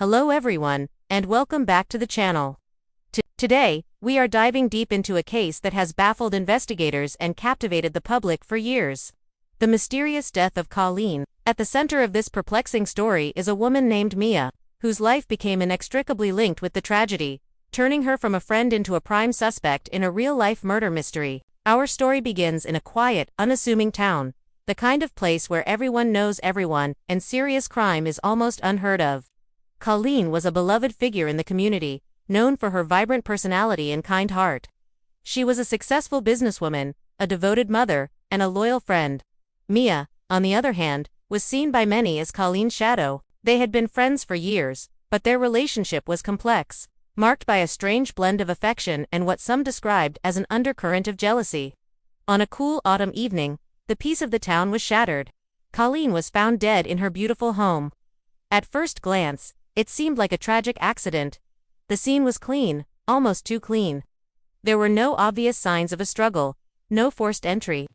Hello everyone, and welcome back to the channel. Today, we are diving deep into a case that has baffled investigators and captivated the public for years. The mysterious death of Colleen. At the center of this perplexing story is a woman named Mia, whose life became inextricably linked with the tragedy, turning her from a friend into a prime suspect in a real-life murder mystery. Our story begins in a quiet, unassuming town, the kind of place where everyone knows everyone, and serious crime is almost unheard of. Colleen was a beloved figure in the community, known for her vibrant personality and kind heart. She was a successful businesswoman, a devoted mother, and a loyal friend. Mia, on the other hand, was seen by many as Colleen's shadow. They had been friends for years, but their relationship was complex, marked by a strange blend of affection and what some described as an undercurrent of jealousy. On a cool autumn evening, the peace of the town was shattered. Colleen was found dead in her beautiful home. At first glance, it seemed like a tragic accident. The scene was clean, almost too clean. There were no obvious signs of a struggle, no forced entry.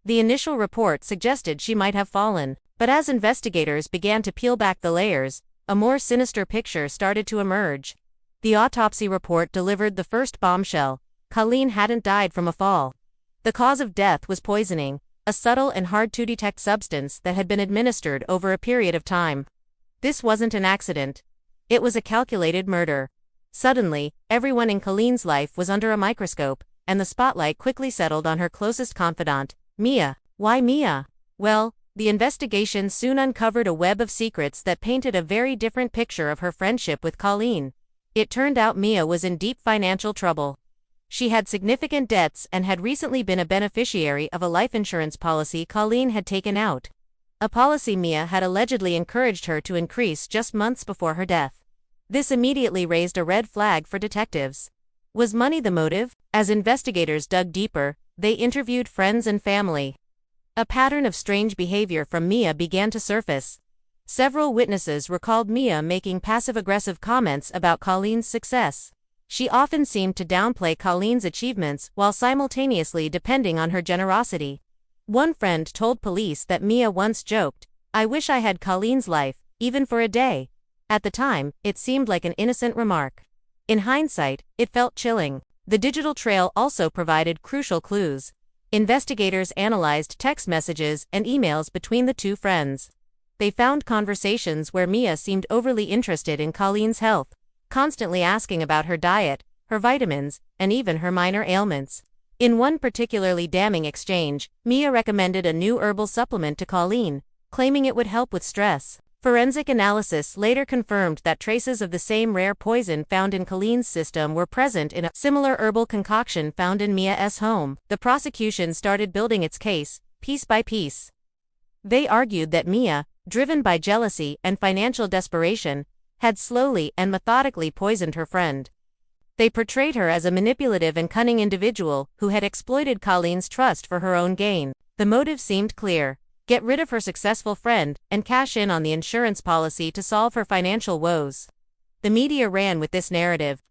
The initial report suggested she might have fallen, but as investigators began to peel back the layers, a more sinister picture started to emerge. The autopsy report delivered the first bombshell: Colleen hadn't died from a fall. The cause of death was poisoning, a subtle and hard-to-detect substance that had been administered over a period of time. This wasn't an accident. It was a calculated murder. Suddenly, everyone in Colleen's life was under a microscope, and the spotlight quickly settled on her closest confidant, Mia. Why Mia? Well, the investigation soon uncovered a web of secrets that painted a very different picture of her friendship with Colleen. It turned out Mia was in deep financial trouble. She had significant debts and had recently been a beneficiary of a life insurance policy Colleen had taken out. A policy Mia had allegedly encouraged her to increase just months before her death. This immediately raised a red flag for detectives. Was money the motive? As investigators dug deeper, they interviewed friends and family. A pattern of strange behavior from Mia began to surface. Several witnesses recalled Mia making passive-aggressive comments about Colleen's success. She often seemed to downplay Colleen's achievements while simultaneously depending on her generosity. One friend told police that Mia once joked, "I wish I had Colleen's life, even for a day." At the time, it seemed like an innocent remark. In hindsight, it felt chilling. The digital trail also provided crucial clues. Investigators analyzed text messages and emails between the two friends. They found conversations where Mia seemed overly interested in Colleen's health, constantly asking about her diet, her vitamins, and even her minor ailments. In one particularly damning exchange, Mia recommended a new herbal supplement to Colleen, claiming it would help with stress. Forensic analysis later confirmed that traces of the same rare poison found in Colleen's system were present in a similar herbal concoction found in Mia's home. The prosecution started building its case, piece by piece. They argued that Mia, driven by jealousy and financial desperation, had slowly and methodically poisoned her friend. They portrayed her as a manipulative and cunning individual who had exploited Colleen's trust for her own gain. The motive seemed clear: get rid of her successful friend and cash in on the insurance policy to solve her financial woes. The media ran with this narrative,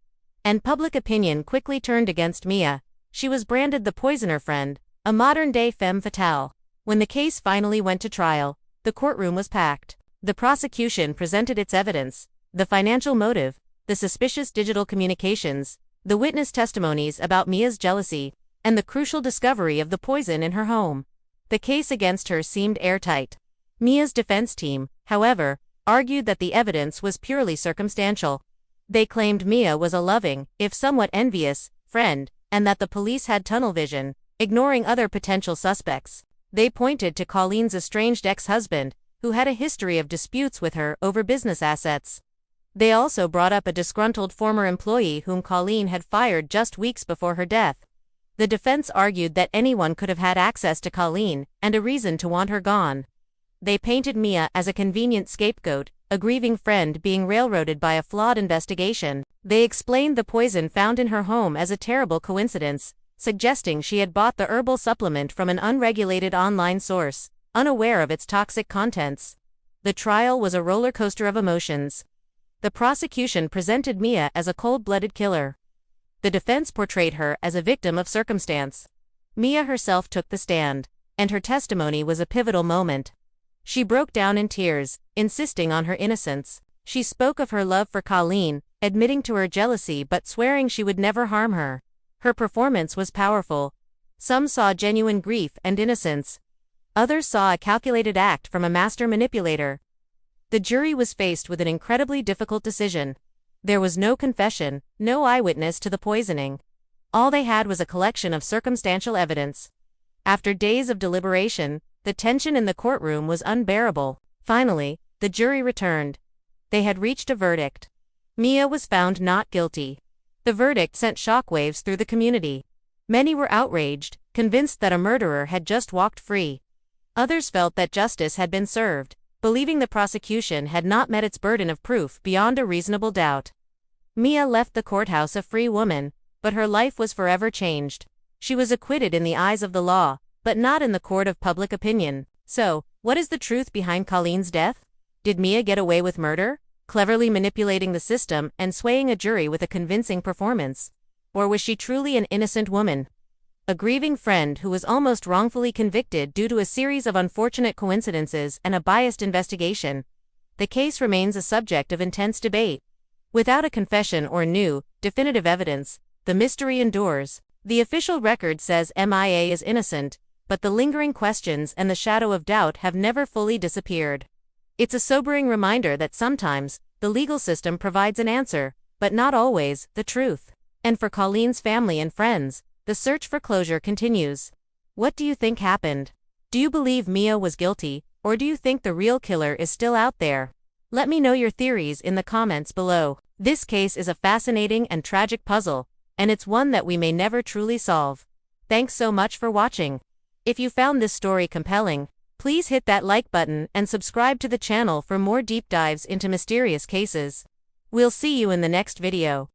and public opinion quickly turned against Mia. She was branded the poisoner friend, a modern-day femme fatale. When the case finally went to trial, the courtroom was packed. The prosecution presented its evidence: the financial motive, the suspicious digital communications, the witness testimonies about Mia's jealousy, and the crucial discovery of the poison in her home. The case against her seemed airtight. Mia's defense team, however, argued that the evidence was purely circumstantial. They claimed Mia was a loving, if somewhat envious, friend, and that the police had tunnel vision, ignoring other potential suspects. They pointed to Colleen's estranged ex-husband, who had a history of disputes with her over business assets. They also brought up a disgruntled former employee whom Colleen had fired just weeks before her death. The defense argued that anyone could have had access to Colleen, and a reason to want her gone. They painted Mia as a convenient scapegoat, a grieving friend being railroaded by a flawed investigation. They explained the poison found in her home as a terrible coincidence, suggesting she had bought the herbal supplement from an unregulated online source, unaware of its toxic contents. The trial was a roller coaster of emotions. The prosecution presented Mia as a cold-blooded killer. The defense portrayed her as a victim of circumstance. Mia herself took the stand, and her testimony was a pivotal moment. She broke down in tears, insisting on her innocence. She spoke of her love for Colleen, admitting to her jealousy but swearing she would never harm her. Her performance was powerful. Some saw genuine grief and innocence. Others saw a calculated act from a master manipulator. The jury was faced with an incredibly difficult decision. There was no confession, no eyewitness to the poisoning. All they had was a collection of circumstantial evidence. After days of deliberation, the tension in the courtroom was unbearable. Finally, the jury returned. They had reached a verdict. Mia was found not guilty. The verdict sent shockwaves through the community. Many were outraged, convinced that a murderer had just walked free. Others felt that justice had been served, believing the prosecution had not met its burden of proof beyond a reasonable doubt. Mia left the courthouse a free woman, but her life was forever changed. She was acquitted in the eyes of the law, but not in the court of public opinion. So, what is the truth behind Colleen's death? Did Mia get away with murder, cleverly manipulating the system and swaying a jury with a convincing performance? Or was she truly an innocent woman? A grieving friend who was almost wrongfully convicted due to a series of unfortunate coincidences and a biased investigation. The case remains a subject of intense debate. Without a confession or new, definitive evidence, the mystery endures. The official record says MIA is innocent, but the lingering questions and the shadow of doubt have never fully disappeared. It's a sobering reminder that sometimes, the legal system provides an answer, but not always, the truth. And for Colleen's family and friends, the search for closure continues. What do you think happened? Do you believe Mia was guilty, or do you think the real killer is still out there? Let me know your theories in the comments below. This case is a fascinating and tragic puzzle, and it's one that we may never truly solve. Thanks so much for watching. If you found this story compelling, please hit that like button and subscribe to the channel for more deep dives into mysterious cases. We'll see you in the next video.